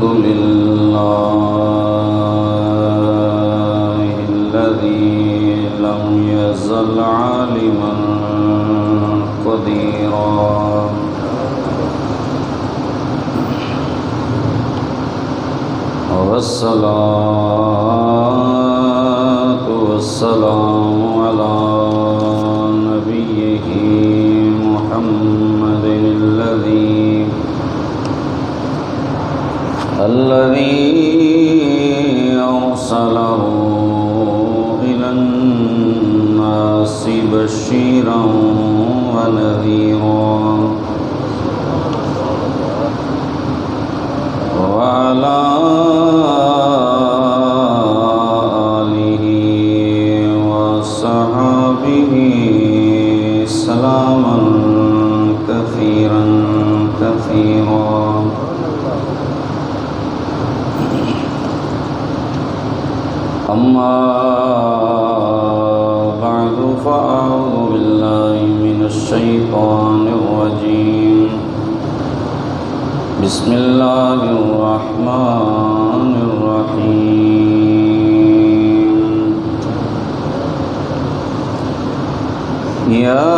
الحمد لله الذي لم يزل عالما قديرا والصلاة والسلام على نبيه محمد الذي أرسله إلى الناس بشيرا ونذيرا وعلى آله وصحبه سلاما كثيرا كثيرا. أما بعد فأعوذ بالله من الشيطان الرجيم. بسم الله الرحمن الرحيم. يا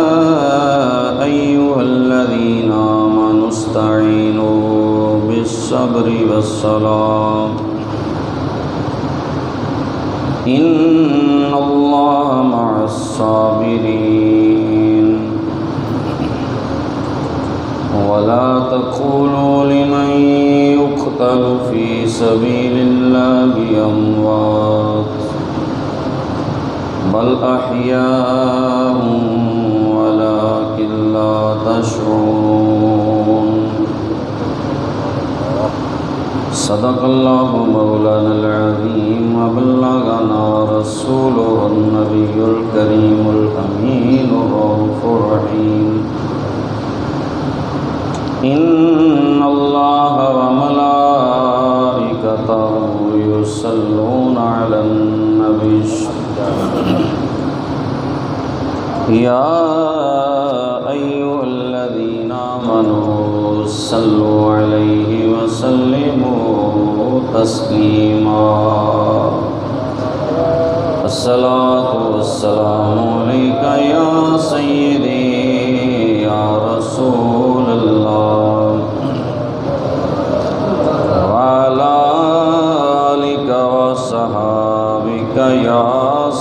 أيها الذين آمنوا استعينوا بالصبر والصلاة إن الله مع الصابرين. ولا تقولوا لمن يقتل في سبيل الله أموات بل أحياء ولكن لا تشعرون. صدق الله مولانا العظيم وبلغنا رسوله النبي الكريم الأمين الرؤوف الرحيم. إن الله وملائكته يصلون على النبي يا أيها الذين آمنوا صلوا عليه وسلموا تسليما. الصلاة والسلام عليك يا سيدي يا رسول الله وعلى آلك وصحابك يا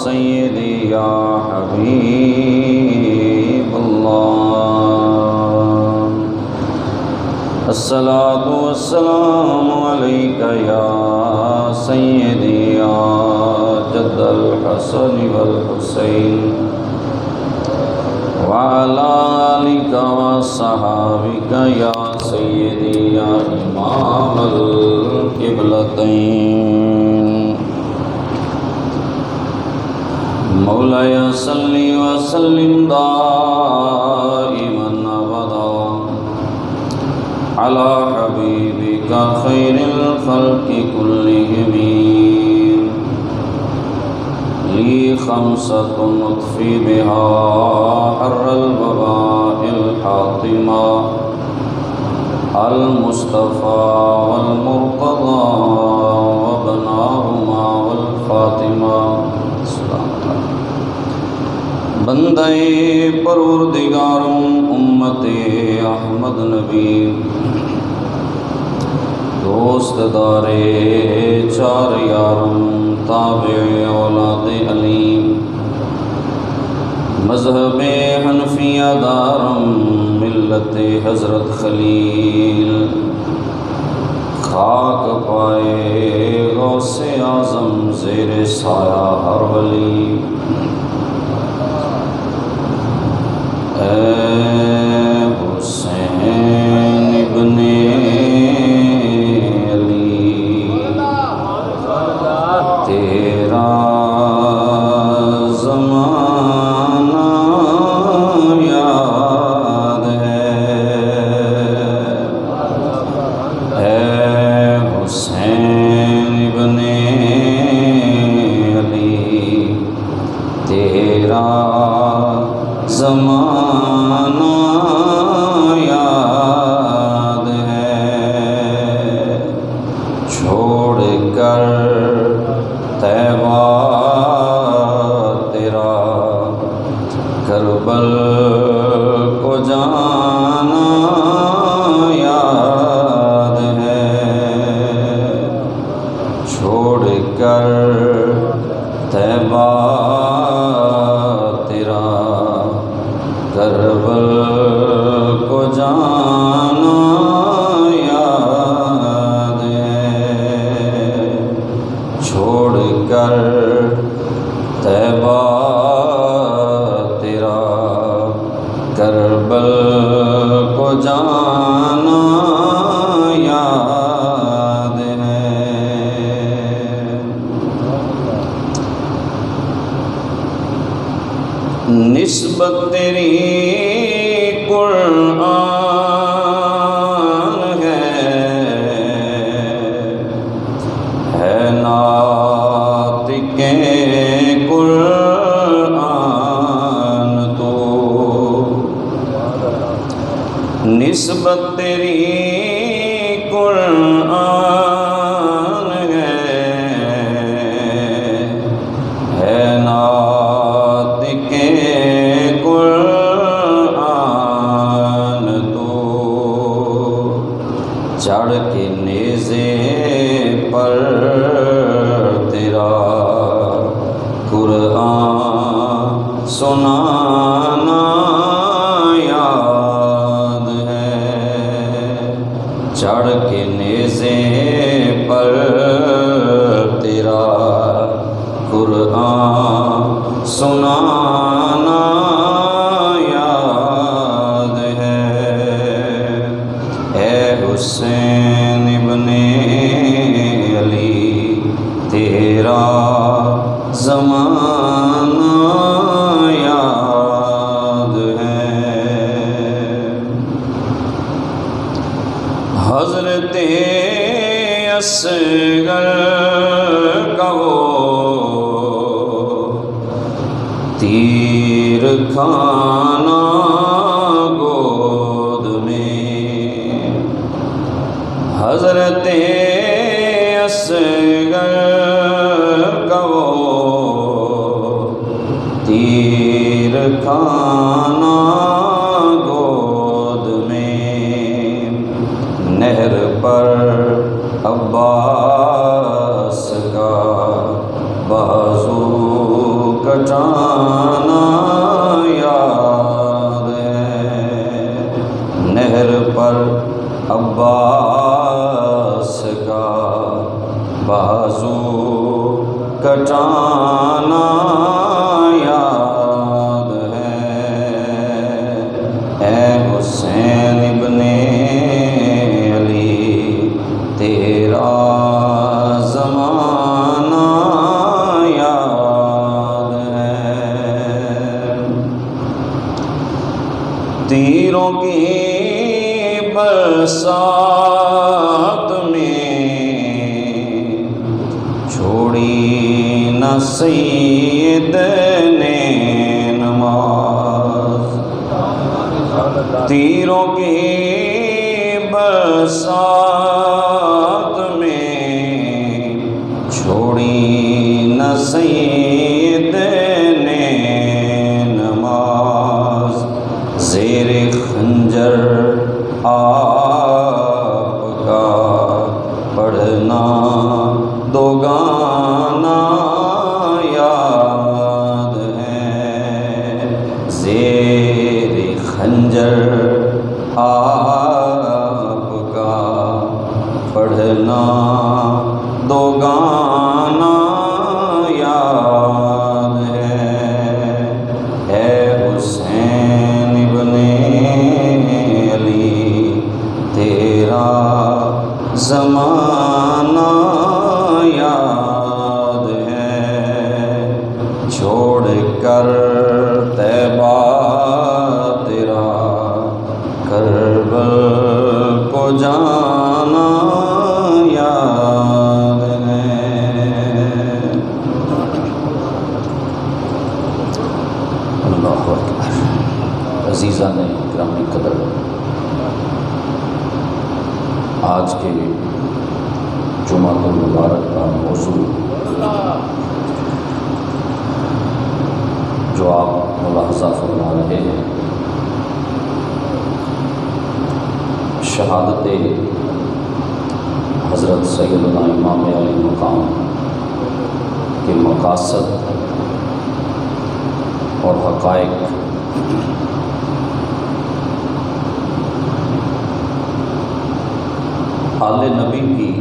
سيدي يا حبيب الله. الصلاة والسلام عليك يا سيدي يا جد الحسن والحسين وعلى آلك وصحابك يا سيدي يا إمام القبلتين. مولاي صل وسلم دائما أبدا على حبيبك خير الخلق كلهم. لي خمسة نطفي بها حر الوباء الحاطمة المصطفى والمرتضى وابناهما والفاطمة. بندے پروردگارم امت احمد نبی دوست دارے چار یارم تابع اولاد علی مذہب حنفیہ دارم ملت حضرت خلیل خاک پائے غوث اعظم زیر سایہ ہر ولی. اے حسین ابن علی تیرا زمانہ یاد ہے. اے حسین ابن علی تیرا زمانہ یاد ہے. کربل کو جانا یاد ہے، چھوڑ کر طیبہ تیرا کربل کو جانا یاد ہے، چھوڑ کر طیبہ تیرا کربل کو جانا یاد ہے۔ نسبت تیری قرآن ہے ناطق قرآن تو، نسبت تیری قرآن ہے ناطق قرآن تو، چڑھ کے نیزے پر تیرا قرآن سنانا یاد ہے، چڑھ کے نیزے پر تیرا قرآن سنانا یاد ہے۔ اے حسین ابن علی تیرا زمانہ یاد ہے، حضرت اصغر کا وہ تیر کھانا گود میں، حضرت اصغر کا وہ تیر کھانا گود میں، نہر پر عباس کا بازو کٹانا یاد ہے، نہر پر عباس کا بازو کٹانا یاد ہے۔ اے حسین ابن علی تیرا زمانہ یاد ہے، تیروں کی برسات میں چھوڑی نہ سید نے نماز، تیروں کی برسات میں چھوڑی نہ سید نے نماز، زیر خنجر آپ کا پڑھنا دو گانا یاد ہے، زیر خنجر آپ کا پڑھنا دو گانا یاد ہے۔ اے حسین ابن علی تیرا زمانہ یاد ہے، چھوڑ کر طیبہ تیرا کربل کو جانا یاد ہے۔ اللہ اکبر۔ عزیزان گرامی قدر، آج کے جمعہ المبارک کا موضوع جو آپ ملاحظہ فرما رہے ہیں، شہادت حضرت سیدنا امام علی مقام کے مقاصد اور حقائق آل نبی کی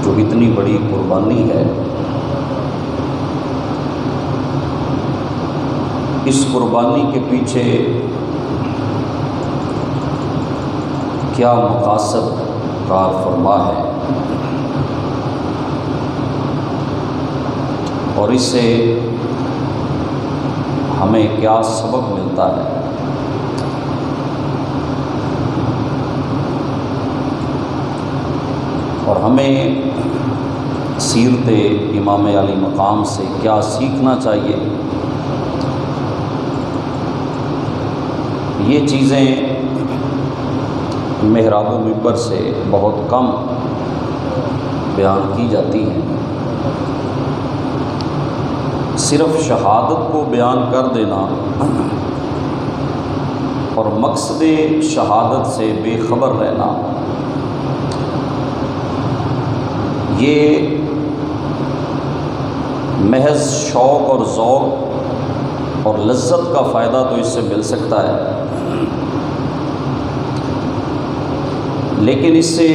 جو اتنی بڑی قربانی ہے، اس قربانی کے پیچھے کیا مقاصد کار فرما ہے اور اس سے ہمیں کیا سبق ملتا ہے، اور ہمیں سیرت امام علی مقام سے کیا سیکھنا چاہیے، یہ چیزیں محراب و منبر سے بہت کم بیان کی جاتی ہیں۔ صرف شہادت کو بیان کر دینا اور مقصد شہادت سے بے خبر رہنا، یہ محض شوق اور ذوق اور لذت کا فائدہ تو اس سے مل سکتا ہے، لیکن اس سے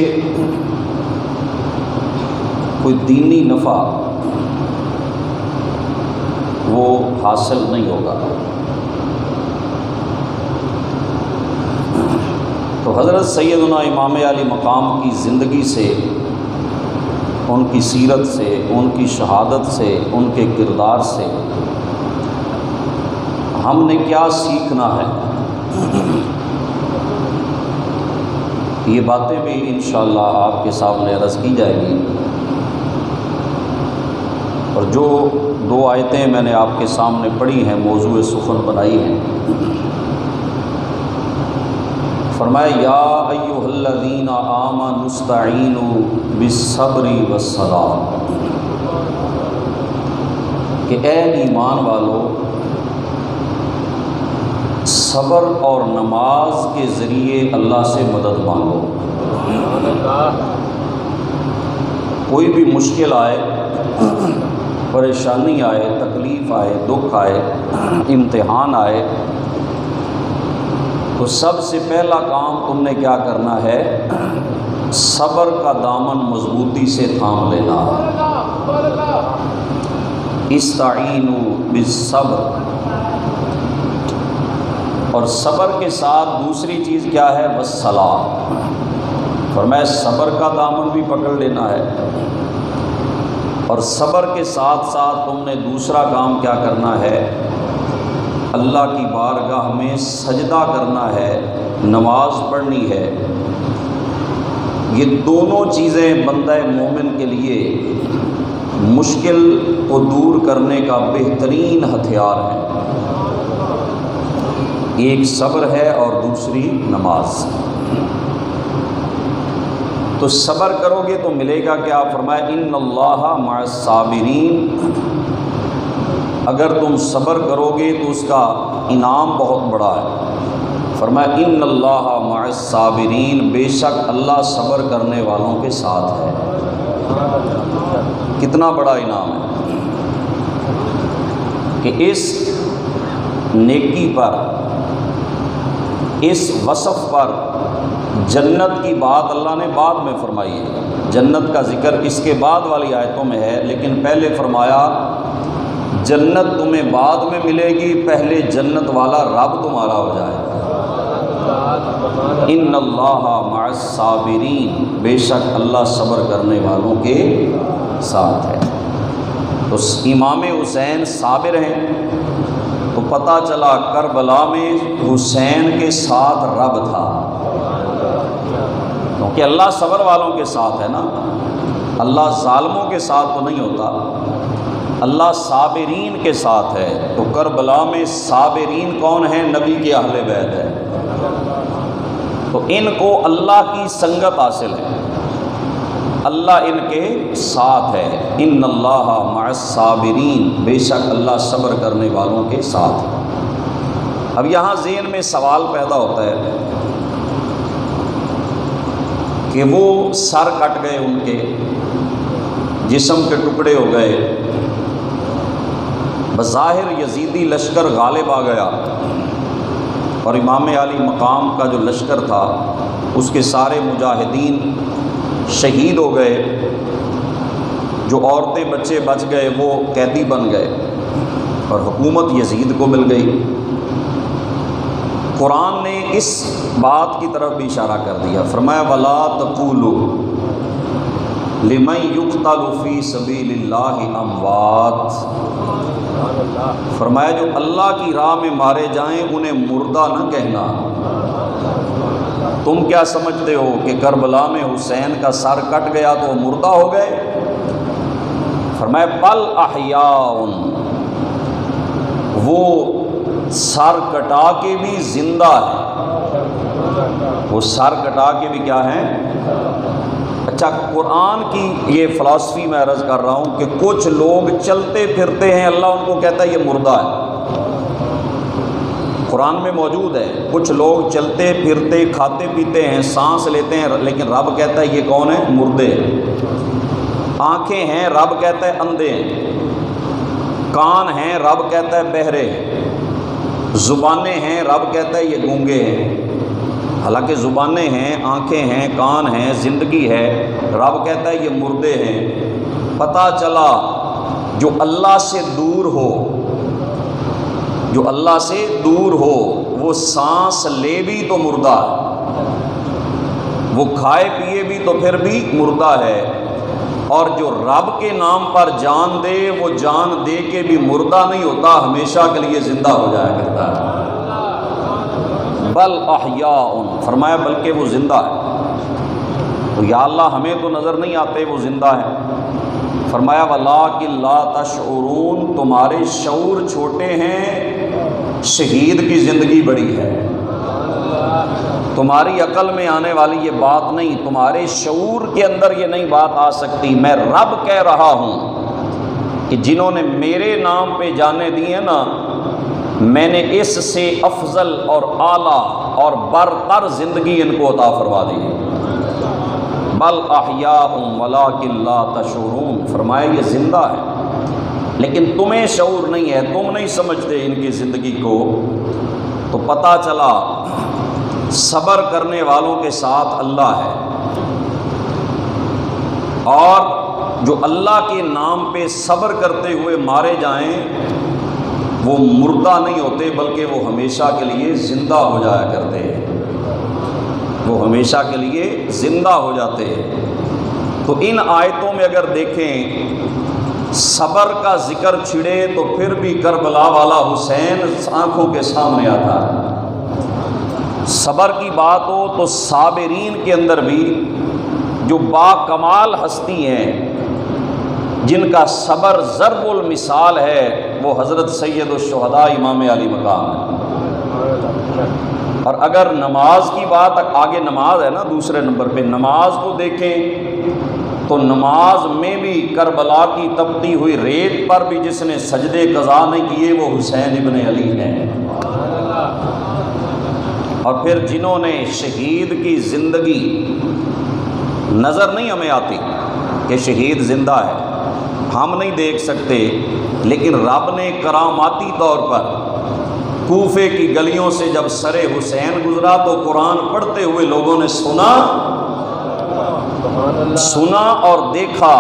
کوئی دینی نفع وہ حاصل نہیں ہوگا۔ تو حضرت سیدنا امام علی مقام کی زندگی سے، ان کی سیرت سے، ان کی شہادت سے، ان کے کردار سے ہم نے کیا سیکھنا ہے، یہ باتیں بھی انشاءاللہ آپ کے سامنے عرض کی جائے گی۔ اور جو دو آیتیں میں نے آپ کے سامنے پڑھی ہیں، موضوع سخن بنائی ہیں، فرمایا یا ایھا الذین آمنوا استعینوا بالصبر والصلاۃ، کہ اے ایمان والو صبر اور نماز کے ذریعے اللہ سے مدد مانگو۔ کوئی بھی مشکل آئے، پریشانی آئے، تکلیف آئے، دکھ آئے، امتحان آئے، تو سب سے پہلا کام تم نے کیا کرنا ہے؟ صبر کا دامن مضبوطی سے تھام لینا۔ استعینوا بالصبر، اور صبر کے ساتھ دوسری چیز کیا ہے؟ والصلاۃ، فرمایا صبر کا دامن بھی پکڑ لینا ہے، اور صبر کے ساتھ ساتھ تم نے دوسرا کام کیا کرنا ہے؟ اللہ کی بارگاہ میں سجدہ کرنا ہے، نماز پڑھنی ہے۔ یہ دونوں چیزیں بندہ مومن کے لیے مشکل کو دور کرنے کا بہترین ہتھیار ہے۔ ایک صبر ہے اور دوسری نماز۔ تو صبر کرو گے تو ملے گا کیا؟ فرمایا ان اللہ مع الصابرین، اگر تم صبر کرو گے تو اس کا انعام بہت بڑا ہے۔ فرمایا ان اللہ مع الصابرین، بے شک اللہ صبر کرنے والوں کے ساتھ ہے۔ کتنا بڑا انعام ہے کہ اس نیکی پر، اس وصف پر، جنت کی بات اللہ نے بعد میں فرمائی ہے، جنت کا ذکر اس کے بعد والی آیتوں میں ہے، لیکن پہلے فرمایا جنت تمہیں بعد میں ملے گی، پہلے جنت والا رب تمہارا ہو جائے گا۔ ان اللہ مع الصابرین، بے شک اللہ صبر کرنے والوں کے ساتھ ہے۔ تو امام حسین صابر ہیں، تو پتہ چلا کربلا میں حسین کے ساتھ رب تھا، کیونکہ اللہ صبر والوں کے ساتھ ہے نا، اللہ ظالموں کے ساتھ تو نہیں ہوتا، اللہ صابرین کے ساتھ ہے۔ تو کربلا میں صابرین کون ہیں؟ نبی کے اہل بیت ہے، تو ان کو اللہ کی سنگت حاصل ہے۔ اللہ ان کے ساتھ ہے۔ ان اللہ مع الصابرین، بے شک اللہ صبر کرنے والوں کے ساتھ ہے۔ اب یہاں ذہن میں سوال پیدا ہوتا ہے کہ وہ سر کٹ گئے، ان کے جسم کے ٹکڑے ہو گئے، بظاہر یزیدی لشکر غالب آ گیا، اور امام علی مقام کا جو لشکر تھا اس کے سارے مجاہدین شہید ہو گئے، جو عورتیں بچے بچ گئے وہ قیدی بن گئے، اور حکومت یزید کو مل گئی۔ قرآن نے اس بات کی طرف بھی اشارہ کر دیا، فرمایا وَلَا تَقُولُوا لِمَن يُقْتَلُ فِي سَبِيلِ اللَّهِ أَمْوَاتٌ، فرمایا جو اللہ کی راہ میں مارے جائیں انہیں مردہ نہ کہنا۔ تم کیا سمجھتے ہو کہ کربلا میں حسین کا سر کٹ گیا تو وہ مردہ ہو گئے؟ فرمایا بل احیاء، وہ سر کٹا کے بھی زندہ ہے، وہ سر کٹا کے بھی کیا ہیں؟ اچھا، قرآن کی یہ فلسفی میں عرض کر رہا ہوں کہ کچھ لوگ چلتے پھرتے ہیں، اللہ ان کو کہتا ہے یہ مردہ ہے، قرآن میں موجود ہے۔ کچھ لوگ چلتے پھرتے کھاتے پیتے ہیں، سانس لیتے ہیں، لیکن رب کہتا ہے یہ کون ہے؟ مردے ہیں۔ آنکھیں ہیں، رب کہتا ہے اندھے ہیں۔ کان ہیں، رب کہتا ہے بہرے ہیں۔ زبانیں ہیں، رب کہتا ہے یہ گونگے ہیں۔ حالانکہ زبانیں ہیں، آنکھیں ہیں، کان ہیں، زندگی ہے، رب کہتا ہے یہ مردے ہیں۔ پتہ چلا جو اللہ سے دور ہو، جو اللہ سے دور ہو وہ سانس لے بھی تو مردہ ہے، وہ کھائے پیے بھی تو پھر بھی مردہ ہے، اور جو رب کے نام پر جان دے وہ جان دے کے بھی مردہ نہیں ہوتا، ہمیشہ کے لیے زندہ ہو جایا کرتا ہے۔ بل احیاء، فرمایا بلکہ وہ زندہ ہے۔ تو یا اللہ ہمیں تو نظر نہیں آتے وہ زندہ ہے۔ فرمایا وَلَٰكِن لَا تَشْعُرُونَ، تمہارے شعور چھوٹے ہیں، شہید کی زندگی بڑی ہے۔ تمہاری عقل میں آنے والی یہ بات نہیں، تمہارے شعور کے اندر یہ نہیں بات آ سکتی۔ میں رب کہہ رہا ہوں کہ جنہوں نے میرے نام پہ جانیں دی ہیں نا، میں نے اس سے افضل اور اعلیٰ اور برتر زندگی ان کو عطا فرما دی ہے۔ بل احیاء ولکن لا تشعرون، فرمایا یہ زندہ ہے لیکن تمہیں شعور نہیں ہے، تم نہیں سمجھتے ان کی زندگی کو۔ تو پتہ چلا صبر کرنے والوں کے ساتھ اللہ ہے، اور جو اللہ کے نام پہ صبر کرتے ہوئے مارے جائیں وہ مردہ نہیں ہوتے، بلکہ وہ ہمیشہ کے لیے زندہ ہو جایا کرتے ہیں، وہ ہمیشہ کے لیے زندہ ہو جاتے ہیں۔ تو ان آیتوں میں اگر دیکھیں صبر کا ذکر چھڑے تو پھر بھی کربلا والا حسین آنکھوں کے سامنے آتا ہے۔ صبر کی بات ہو تو صابرین کے اندر بھی جو با کمال ہستی ہیں، جن کا صبر ضرب المثال ہے، وہ حضرت سید الشہداء امام علی مقام ہے۔ اور اگر نماز کی بات، آگے نماز ہے نا دوسرے نمبر پہ، نماز کو دیکھیں تو نماز میں بھی کربلا کی تپتی ہوئی ریت پر بھی جس نے سجدے قضا نہیں کیے وہ حسین ابن علی ہیں۔ اور پھر جنہوں نے شہید کی زندگی نظر نہیں ہمیں آتی کہ شہید زندہ ہے، ہم نہیں دیکھ سکتے، لیکن رب نے کراماتی طور پر کوفے کی گلیوں سے جب سر حسین گزرا تو قرآن پڑھتے ہوئے لوگوں نے سنا اور دیکھا،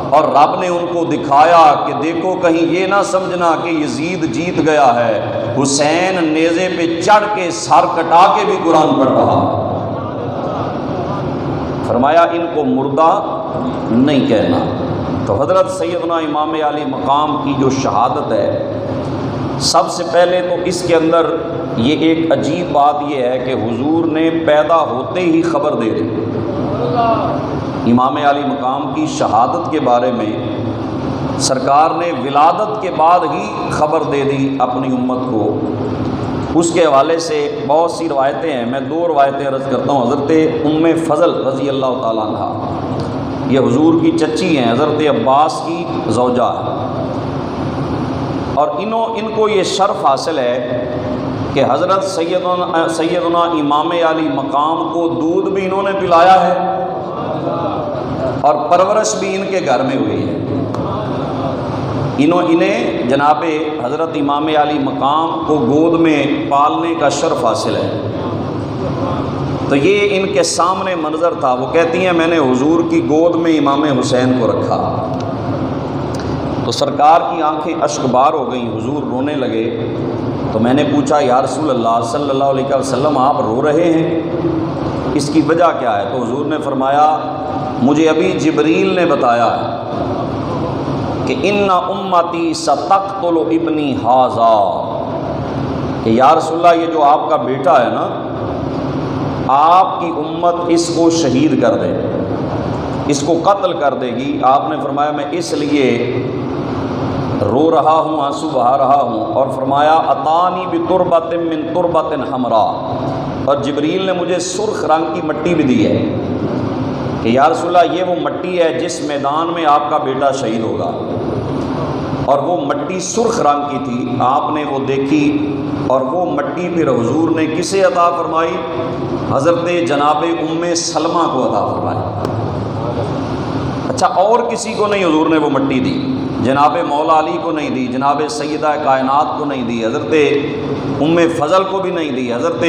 اور رب نے ان کو دکھایا کہ دیکھو کہیں یہ نہ سمجھنا کہ یزید جیت گیا ہے، حسین نیزے پہ چڑھ کے سر کٹا کے بھی قرآن پڑھ رہا۔ فرمایا ان کو مردہ نہیں کہنا۔ تو حضرت سیدنا امام علی مقام کی جو شہادت ہے، سب سے پہلے تو اس کے اندر یہ ایک عجیب بات یہ ہے کہ حضور نے پیدا ہوتے ہی خبر دے دی۔ امام علی مقام کی شہادت کے بارے میں سرکار نے ولادت کے بعد ہی خبر دے دی اپنی امت کو۔ اس کے حوالے سے بہت سی روایتیں ہیں، میں 2 روایتیں عرض کرتا ہوں۔ حضرت ام فضل رضی اللہ تعالیٰ عنہ، یہ حضور کی چچی ہیں، حضرت عباس کی زوجہ ہے، اور ان کو یہ شرف حاصل ہے کہ حضرت سیدنا امام علی مقام کو دودھ بھی انہوں نے پلایا ہے اور پرورش بھی ان کے گھر میں ہوئی ہے۔ انہیں جناب حضرت امام علی مقام کو گود میں پالنے کا شرف حاصل ہے۔ تو یہ ان کے سامنے منظر تھا۔ وہ کہتی ہیں میں نے حضور کی گود میں امام حسین کو رکھا تو سرکار کی آنکھیں اشک بار ہو گئیں، حضور رونے لگے۔ تو میں نے پوچھا یا رسول اللہ صلی اللہ علیہ وسلم آپ رو رہے ہیں، اس کی وجہ کیا ہے؟ تو حضور نے فرمایا مجھے ابھی جبریل نے بتایا ہے کہ ان امتی ستقتل ابنی ھذا، کہ یا رسول اللہ یہ جو آپ کا بیٹا ہے نا، آپ کی امت اس کو شہید کر دے، اس کو قتل کر دے گی۔ آپ نے فرمایا میں اس لیے رو رہا ہوں، آنسو بہا رہا ہوں، اور فرمایا اتانی بتربۃ من تربۃ حمراء، اور جبریل نے مجھے سرخ رنگ کی مٹی بھی دی ہے کہ یا رسول اللہ یہ وہ مٹی ہے جس میدان میں آپ کا بیٹا شہید ہوگا، اور وہ مٹی سرخ رنگ کی تھی۔ آپ نے وہ دیکھی، اور وہ مٹی پھر حضور نے کسے عطا فرمائی؟ حضرت جناب ام سلمہ کو عطا فرمائی۔ اچھا، اور کسی کو نہیں حضور نے وہ مٹی دی، جناب مولا علی کو نہیں دی، جناب سیدہ کائنات کو نہیں دی، حضرت ام فضل کو بھی نہیں دی، حضرت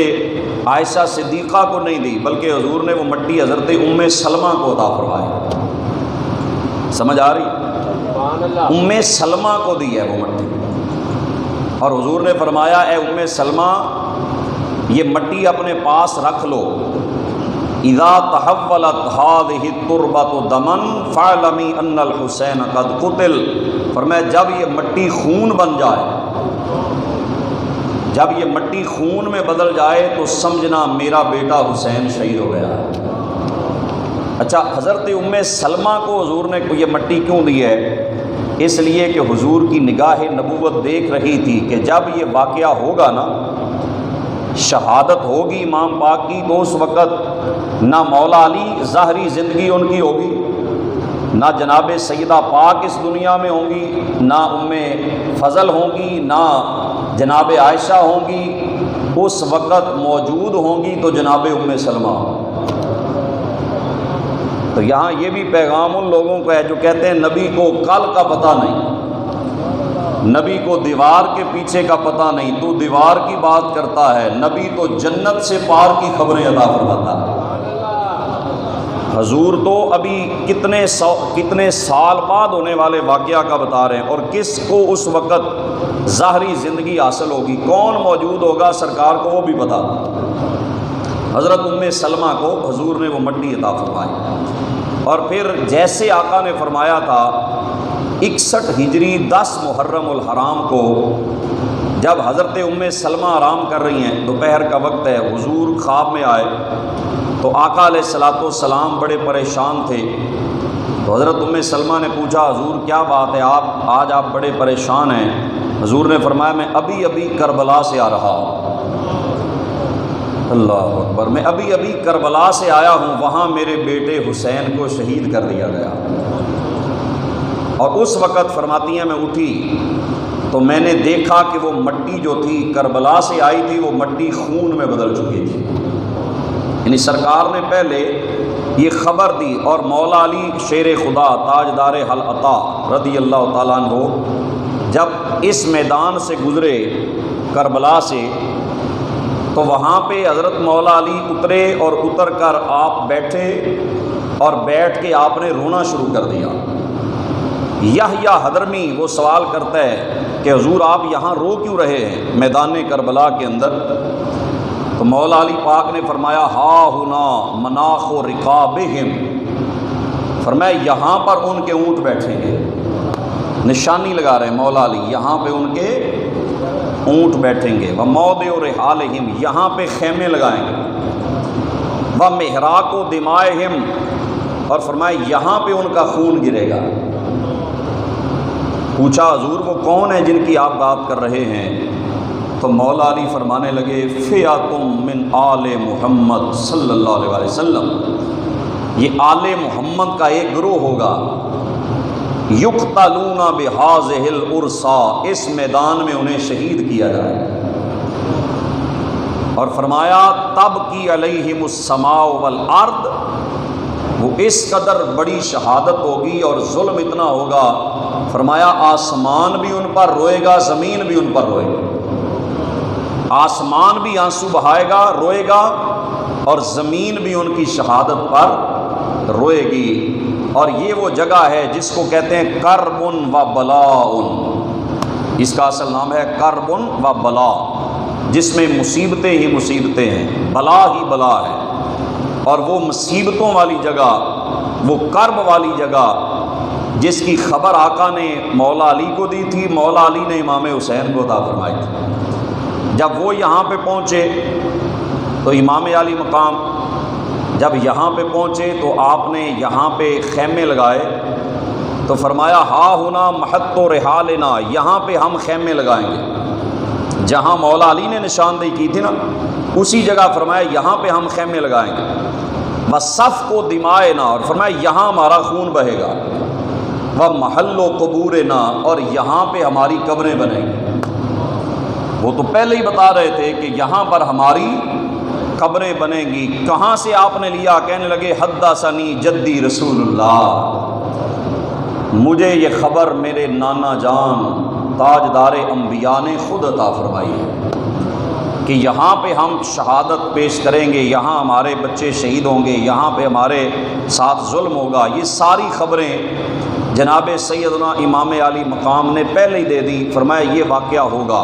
عائشہ صدیقہ کو نہیں دی، بلکہ حضور نے وہ مٹی حضرت ام سلمہ کو عطا فرمائی۔ سمجھ آ رہی؟ ام سلمہ کو دی ہے وہ مٹی، اور حضور نے فرمایا اے ام سلمہ یہ مٹی اپنے پاس رکھ لو، اذا تحولت هذه التربۃ دما فاعلمی ان الحسین قد قتل، فرمایا جب یہ مٹی خون بن جائے، جب یہ مٹی خون میں بدل جائے تو سمجھنا میرا بیٹا حسین شہید ہو گیا ہے۔ اچھا، حضرت ام سلمہ کو حضور نے یہ مٹی کیوں دی ہے؟ اس لیے کہ حضور کی نگاہ نبوت دیکھ رہی تھی کہ جب یہ واقعہ ہوگا نا، شہادت ہوگی امام پاک کی، تو اس وقت نہ مولا علی ظاہری زندگی ان کی ہوگی، نہ جناب سیدہ پاک اس دنیا میں ہوں گی، نہ ام فضل ہوں گی، نہ جناب عائشہ ہوں گی، اس وقت موجود ہوں گی تو جناب ام سلمہ۔ تو یہاں یہ بھی پیغام ان لوگوں کو ہے جو کہتے ہیں نبی کو کل کا پتہ نہیں، نبی کو دیوار کے پیچھے کا پتہ نہیں، تو دیوار کی بات کرتا ہے، نبی تو جنت سے پار کی خبریں عطا فرماتا ہے۔ حضور تو ابھی کتنے سال بعد ہونے والے واقعہ کا بتا رہے ہیں، اور کس کو اس وقت ظاہری زندگی حاصل ہوگی، کون موجود ہوگا سرکار کو وہ بھی پتا۔ حضرت ام سلمہ کو حضور نے وہ مٹی عطا فرمائی، اور پھر جیسے آقا نے فرمایا تھا 61 ہجری 10 محرم الحرام کو جب حضرت ام سلمہ آرام کر رہی ہیں، دوپہر کا وقت ہے، حضور خواب میں آئے تو آقا علیہ الصلوۃ والسلام بڑے پریشان تھے۔ تو حضرت ام سلمہ نے پوچھا حضور کیا بات ہے، آج آپ بڑے پریشان ہیں؟ حضور نے فرمایا میں ابھی کربلا سے آ رہا ہوں۔ اللہ اکبر، میں ابھی کربلا سے آیا ہوں، وہاں میرے بیٹے حسین کو شہید کر دیا گیا، اور اس وقت فرماتی ہیں میں اٹھی تو میں نے دیکھا کہ وہ مٹی جو تھی کربلا سے آئی تھی، وہ مٹی خون میں بدل چکی تھی۔ یعنی سرکار نے پہلے یہ خبر دی، اور مولا علی شیر خدا تاجدار حل عطا رضی اللہ تعالیٰ عنہ جب اس میدان سے گزرے کربلا سے، تو وہاں پہ حضرت مولا علی اترے، اور اتر کر آپ بیٹھے، اور بیٹھ کے آپ نے رونا شروع کر دیا۔ یحییٰ حضرمی وہ سوال کرتا ہے کہ حضور آپ یہاں رو کیوں رہے ہیں میدان کربلا کے اندر؟ تو مولا علی پاک نے فرمایا ہا ہنا مناخ و رکابہم، فرمایا یہاں پر ان کے اونٹ بیٹھیں گے، نشانی لگا رہے ہیں مولا علی، یہاں پہ ان کے اونٹ بیٹھیں گے، وموضع رحالہم یہاں پہ خیمے لگائیں گے، ومحراق دمائہم اور فرمایا یہاں پہ ان کا خون گرے گا۔ پوچھا حضور وہ کون ہیں جن کی آپ بات کر رہے ہیں؟ تو مولا علی فرمانے لگے فئۃ من آل محمد صلی اللہ علیہ وسلم، یہ آل محمد کا ایک گروہ ہوگا، یقتلون بہذہ العرصا، اس میدان میں انہیں شہید کیا جائے گا۔ اور فرمایا تبکی علیہم السماء والارض، وہ اس قدر بڑی شہادت ہوگی اور ظلم اتنا ہوگا، فرمایا آسمان بھی ان پر روئے گا، زمین بھی ان پر روئے گا، آسمان بھی آنسو بہائے گا، روئے گا، اور زمین بھی ان کی شہادت پر روئے گی۔ اور یہ وہ جگہ ہے جس کو کہتے ہیں کرب و بلاء، اس کا اصل نام ہے کرب و بلاء، جس میں مصیبتیں ہی مصیبتیں ہیں، بلا ہی بلا ہے۔ اور وہ مصیبتوں والی جگہ، وہ کرب والی جگہ جس کی خبر آقا نے مولا علی کو دی تھی، مولا علی نے امام حسین کو عطا فرمائی تھی۔ جب وہ یہاں پہ پہنچے تو امام علی مقام جب یہاں پہ پہنچے تو آپ نے یہاں پہ خیمے لگائے، تو فرمایا ہا ہونا محط و رحالنا، یہاں پہ ہم خیمے لگائیں گے۔ جہاں مولا علی نے نشاندہی کی تھی نا، اسی جگہ فرمایا یہاں پہ ہم خیمے لگائیں گے۔ وصف کو دمائنا، اور فرمایا یہاں ہمارا خون بہے گا۔ وہ محل و قبورنا، اور یہاں پہ ہماری قبریں بنیں گی۔ وہ تو پہلے ہی بتا رہے تھے کہ یہاں پر ہماری قبریں بنیں گی۔ کہاں سے آپ نے لیا؟ کہنے لگے حدثنی جدی رسول اللہ، مجھے یہ خبر میرے نانا جان تاجدار انبیاء نے خود عطا فرمائی ہے کہ یہاں پہ ہم شہادت پیش کریں گے، یہاں ہمارے بچے شہید ہوں گے، یہاں پہ ہمارے ساتھ ظلم ہوگا۔ یہ ساری خبریں جناب سیدنا امام علی مقام نے پہلے ہی دے دی، فرمایا یہ واقعہ ہوگا۔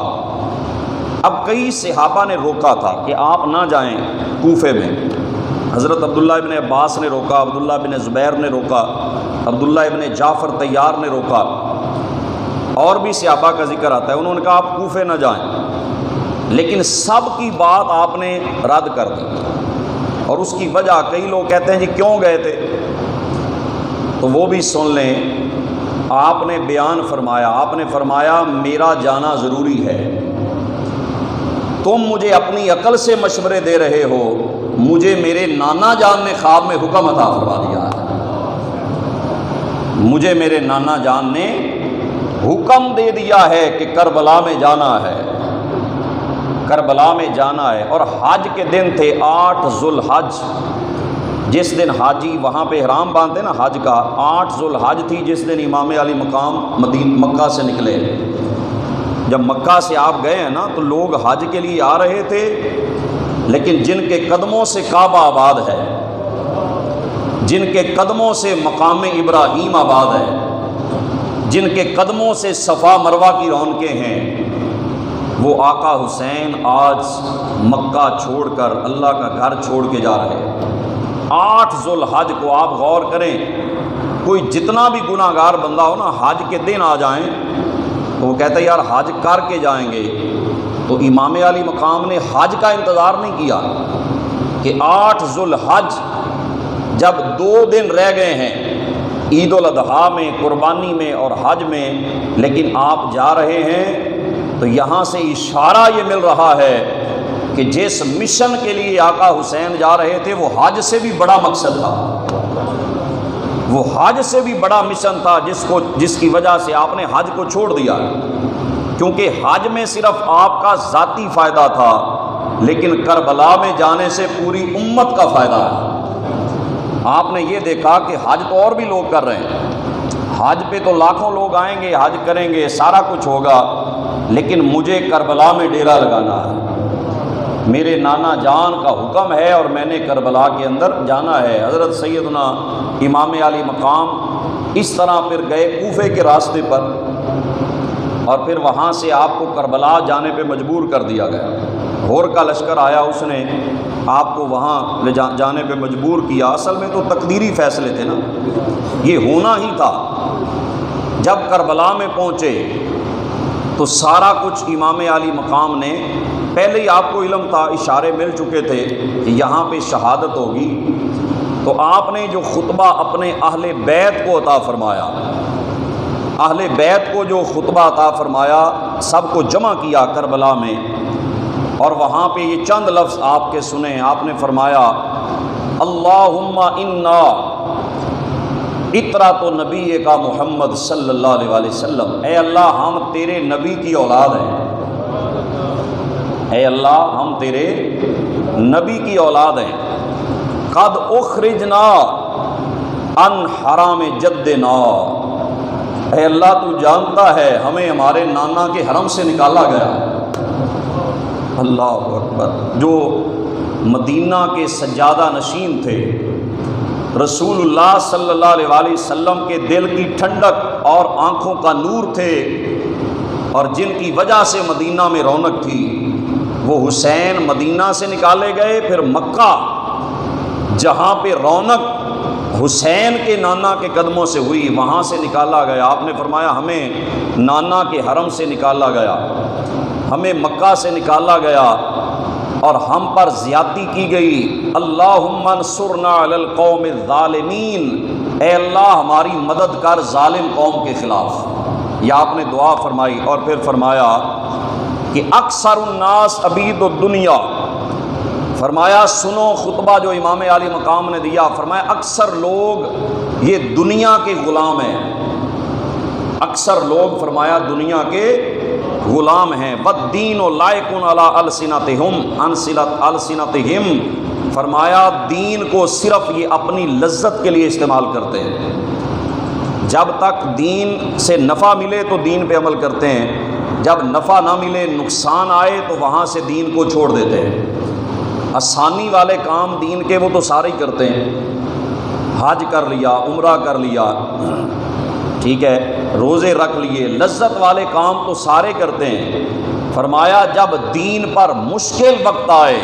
اب کئی صحابہ نے روکا تھا کہ آپ نہ جائیں کوفے میں، حضرت عبداللہ ابن عباس نے روکا، عبداللہ ابن زبیر نے روکا، عبداللہ ابن جعفر طیار نے روکا، اور بھی صحابہ کا ذکر آتا ہے، انہوں نے کہا آپ کوفے نہ جائیں، لیکن سب کی بات آپ نے رد کر دی۔ اور اس کی وجہ کئی لوگ کہتے ہیں جی کیوں گئے تھے، تو وہ بھی سن لیں۔ آپ نے بیان فرمایا، آپ نے فرمایا میرا جانا ضروری ہے، تم مجھے اپنی عقل سے مشورے دے رہے ہو، مجھے میرے نانا جان نے خواب میں حکم عطا فرما دیا ہے، مجھے میرے نانا جان نے حکم دے دیا ہے کہ کربلا میں جانا ہے، کربلا میں جانا ہے۔ اور حج کے دن تھے 8 ذوالحج، جس دن حاجی وہاں پہ احرام باندھتے نا حج کا، 8 ذوالحج تھی جس دن امام علی مقام مکہ سے نکلے۔ جب مکہ سے آپ گئے ہیں نا تو لوگ حج کے لیے آ رہے تھے، لیکن جن کے قدموں سے کعبہ آباد ہے، جن کے قدموں سے مقام ابراہیم آباد ہے، جن کے قدموں سے صفا مروہ کی رونقیں ہیں، وہ آقا حسین آج مکہ چھوڑ کر اللہ کا گھر چھوڑ کے جا رہے ہیں۔ 8 ذوالحج کو آپ غور کریں، کوئی جتنا بھی گناہ گار بندہ ہو نا، حج کے دن آ جائیں تو وہ کہتا ہے یار حج کر کے جائیں گے، تو امام علی مقام نے حج کا انتظار نہیں کیا کہ 8 ذوالحج جب 2 دن رہ گئے ہیں عید الاضحیٰ میں، قربانی میں اور حج میں، لیکن آپ جا رہے ہیں، تو یہاں سے اشارہ یہ مل رہا ہے کہ جس مشن کے لیے آقا حسین جا رہے تھے وہ حج سے بھی بڑا مقصد تھا، وہ حج سے بھی بڑا مشن تھا، جس کی وجہ سے آپ نے حج کو چھوڑ دیا، کیونکہ حج میں صرف آپ کا ذاتی فائدہ تھا، لیکن کربلا میں جانے سے پوری امت کا فائدہ ہے۔ آپ نے یہ دیکھا کہ حج تو اور بھی لوگ کر رہے ہیں، حج پہ تو لاکھوں لوگ آئیں گے، حج کریں گے، سارا کچھ ہوگا، لیکن مجھے کربلا میں ڈیرا لگانا ہے، میرے نانا جان کا حکم ہے اور میں نے کربلا کے اندر جانا ہے۔ حضرت سیدنا امام علی مقام اس طرح پھر گئے کوفے کے راستے پر، اور پھر وہاں سے آپ کو کربلا جانے پہ مجبور کر دیا گیا۔ غور کا لشکر آیا، اس نے آپ کو وہاں لے جانے پہ مجبور کیا۔ اصل میں تو تقدیری فیصلے تھے نا، یہ ہونا ہی تھا۔ جب کربلا میں پہنچے تو سارا کچھ امام علی مقام نے پہلے ہی، آپ کو علم تھا، اشارے مل چکے تھے کہ یہاں پہ شہادت ہوگی، تو آپ نے جو خطبہ اپنے اہل بیت کو عطا فرمایا، اہل بیت کو جو خطبہ عطا فرمایا، سب کو جمع کیا کربلا میں، اور وہاں پہ یہ چند لفظ آپ کے سنے۔ آپ نے فرمایا اللہم انا اطرات نبی کا محمد صلی اللہ علیہ وآلہ وسلم، اے اللہ ہم تیرے نبی کی اولاد ہیں، اے اللہ ہم تیرے نبی کی اولاد ہیں، قد اخرجنا ان حرام جدنا، اے اللہ تو جانتا ہے ہمیں ہمارے نانا کے حرم سے نکالا گیا۔ اللہ اکبر۔ جو مدینہ کے سجادہ نشین تھے، رسول اللہ صلی اللہ علیہ وآلہ وسلم کے دل کی ٹھنڈک اور آنکھوں کا نور تھے، اور جن کی وجہ سے مدینہ میں رونق تھی، وہ حسین مدینہ سے نکالے گئے، پھر مکہ جہاں پہ رونق حسین کے نانا کے قدموں سے ہوئی، وہاں سے نکالا گیا۔ آپ نے فرمایا ہمیں نانا کے حرم سے نکالا گیا، ہمیں مکہ سے نکالا گیا، اور ہم پر زیادتی کی گئی۔ اللہم انصرنا علی القوم الظالمین، اے اللہ ہماری مدد کر ظالم قوم کے خلاف۔ یہ آپ نے دعا فرمائی، اور پھر فرمایا کہ اکثر الناس عبید الدنیا، فرمایا سنو خطبہ جو امام عالی مقام نے دیا، فرمایا اکثر لوگ یہ دنیا کے غلام ہیں، اکثر لوگ فرمایا دنیا کے غلام ہیں۔ والدین لائق علی السنتہم، فرمایا دین کو صرف یہ اپنی لذت کے لیے استعمال کرتے ہیں، جب تک دین سے نفع ملے تو دین پہ عمل کرتے ہیں، جب نفع نہ ملے نقصان آئے تو وہاں سے دین کو چھوڑ دیتے ہیں۔ آسانی والے کام دین کے وہ تو سارے ہی کرتے ہیں، حج کر لیا، عمرہ کر لیا، ٹھیک ہے، روزے رکھ لیے، لذت والے کام تو سارے کرتے ہیں۔ فرمایا جب دین پر مشکل وقت آئے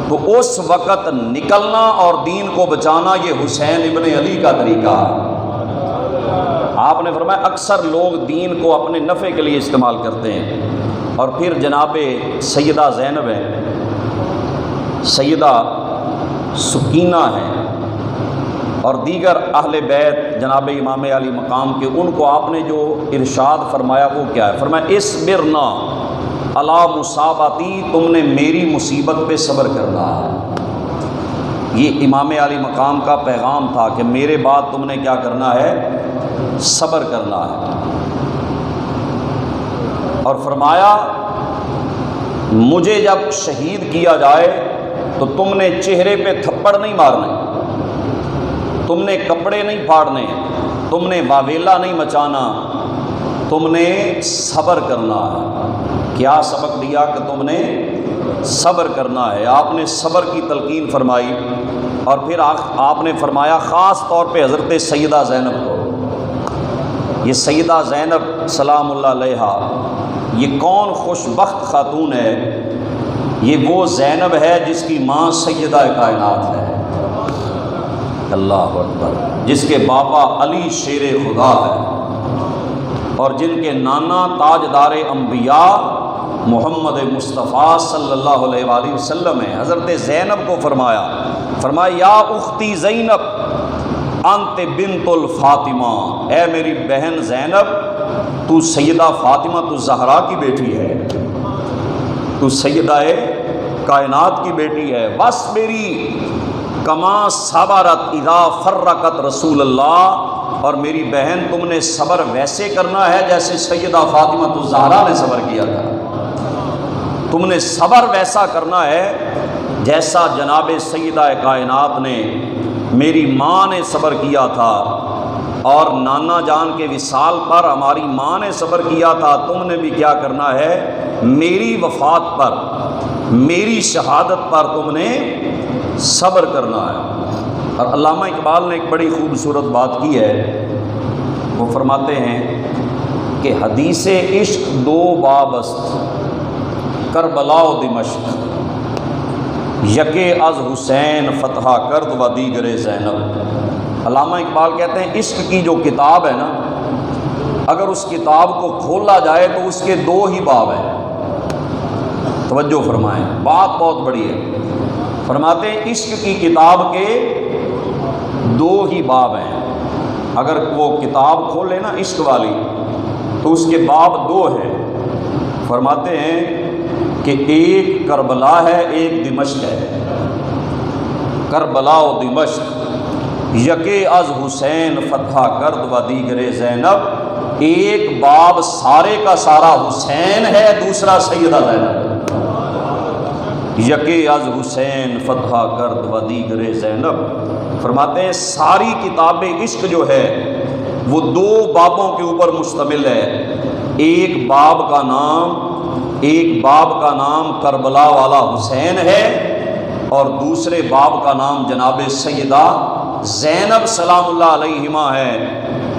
تو اس وقت نکلنا اور دین کو بچانا یہ حسین ابن علی کا طریقہ ہے۔ آپ نے فرمایا اکثر لوگ دین کو اپنے نفع کے لیے استعمال کرتے ہیں۔ اور پھر جناب سیدہ زینب ہیں، سیدہ سکینہ ہیں، اور دیگر اہل بیت جناب امام علی مقام کے، ان کو آپ نے جو ارشاد فرمایا وہ کیا ہے؟ فرمایا اصبرنا علی مصابتی، تم نے میری مصیبت پہ صبر کرنا ہے۔ یہ امام علی مقام کا پیغام تھا کہ میرے بعد تم نے کیا کرنا ہے؟ صبر کرنا ہے۔ اور فرمایا مجھے جب شہید کیا جائے تو تم نے چہرے پہ تھپڑ نہیں مارنے، تم نے کپڑے نہیں پھاڑنے، تم نے واویلا نہیں مچانا، تم نے صبر کرنا ہے۔ کیا سبق دیا کہ تم نے صبر کرنا ہے؟ آپ نے صبر کی تلقین فرمائی، اور پھر آپ نے فرمایا خاص طور پہ حضرت سیدہ زینب کو، یہ سیدہ زینب سلام اللہ علیہا یہ کون خوش بخت خاتون ہے؟ یہ وہ زینب ہے جس کی ماں سیدہ کائنات ہے، اللہ اکبر، جس کے باپا علی شیر خدا ہے، اور جن کے نانا تاجدار انبیاء محمد مصطفیٰ صلی اللہ علیہ وآلہ وسلم ہیں۔ حضرت زینب کو فرمایا یا اختی زینب انت بنت الفاطمہ، اے میری بہن زینب تو سیدہ فاطمہ تو زہرا کی بیٹی ہے، تو سیدہ کائنات کی بیٹی ہے۔ بس میری کما صبرت اذا فرقت رسول اللہ، اور میری بہن تم نے صبر ویسے کرنا ہے جیسے سیدہ فاطمہ تو زہرا نے صبر کیا تھا، تم نے صبر ویسا کرنا ہے جیسا جناب سیدہ کائنات نے، میری ماں نے صبر کیا تھا، اور نانا جان کے وصال پر ہماری ماں نے صبر کیا تھا، تم نے بھی کیا کرنا ہے؟ میری وفات پر، میری شہادت پر تم نے صبر کرنا ہے۔ اور علامہ اقبال نے ایک بڑی خوبصورت بات کی ہے، وہ فرماتے ہیں کہ حدیث عشق دو بابست کربلا و دمشق، یکے از حسین فتح کرد و دیگر زینب۔ علامہ اقبال کہتے ہیں عشق کی جو کتاب ہے نا، اگر اس کتاب کو کھولا جائے تو اس کے دو ہی باب ہیں۔ توجہ فرمائیں، بات بہت بڑی ہے۔ فرماتے ہیں عشق کی کتاب کے دو ہی باب ہیں، اگر وہ کتاب کھولے نا عشق والی تو اس کے باب دو ہیں۔ فرماتے ہیں کہ ایک کربلا ہے، ایک دمشق ہے۔ کربلا و دمشق یکے از حسین فتح کرد و دیگر زینب، ایک باب سارے کا سارا حسین ہے، دوسرا سیدہ زینب۔ یکے از حسین فتح کرد و دیگر زینب، فرماتے ہیں ساری کتاب عشق جو ہے وہ دو بابوں کے اوپر مشتمل ہے۔ ایک باب کا نام کربلا والا حسین ہے، اور دوسرے باب کا نام جناب سیدہ زینب سلام اللہ علیہما ہے،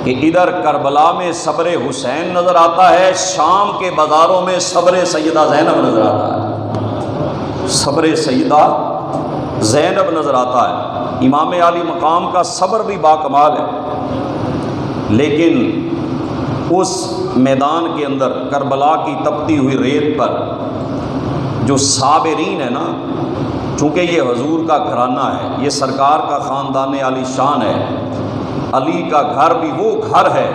کہ ادھر کربلا میں صبر حسین نظر آتا ہے، شام کے بازاروں میں صبر سیدہ زینب نظر آتا ہے، صبر سیدہ زینب نظر آتا ہے۔ امام عالی مقام کا صبر بھی باکمال ہے، لیکن اس میدان کے اندر کربلا کی تپتی ہوئی ریت پر جو صابرین ہے نا، چونکہ یہ حضور کا گھرانہ ہے، یہ سرکار کا خاندان عالی شان ہے، علی کا گھر بھی وہ گھر ہے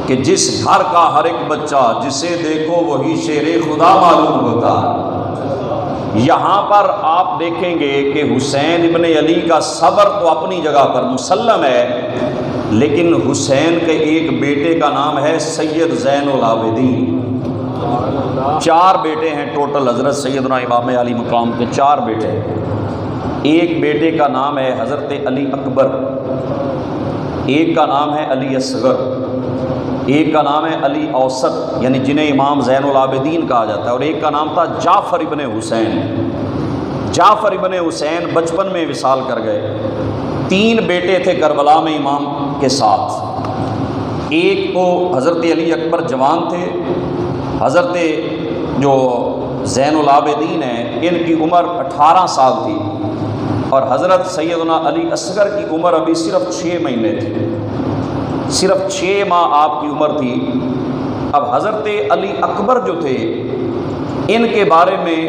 کہ جس گھر کا ہر ایک بچہ جسے دیکھو وہی شیر خدا معلوم ہوتا ہے۔ یہاں پر آپ دیکھیں گے کہ حسین ابن علی کا صبر تو اپنی جگہ پر مسلم ہے، لیکن حسین کے ایک بیٹے کا نام ہے سید زین العابدین۔ 4 بیٹے ہیں ٹوٹل، حضرت سیدنا امام علی مقام کے 4 بیٹے۔ ایک بیٹے کا نام ہے حضرت علی اکبر، ایک کا نام ہے علی اصغر، ایک کا نام ہے علی اوسط، یعنی جنہیں امام زین العابدین کہا جاتا ہے، اور ایک کا نام تھا جعفر ابن حسین۔ جعفر ابن حسین بچپن میں وصال کر گئے۔ 3 بیٹے تھے کربلا میں امام کے ساتھ، ایک تو حضرت علی اکبر جوان تھے، حضرت جو زین العابدین ہیں ان کی عمر 18 سال تھی، اور حضرت سیدنا علی اصغر کی عمر ابھی صرف 6 مہینے تھی، صرف 6 ماہ آپ کی عمر تھی۔ اب حضرت علی اکبر جو تھے ان کے بارے میں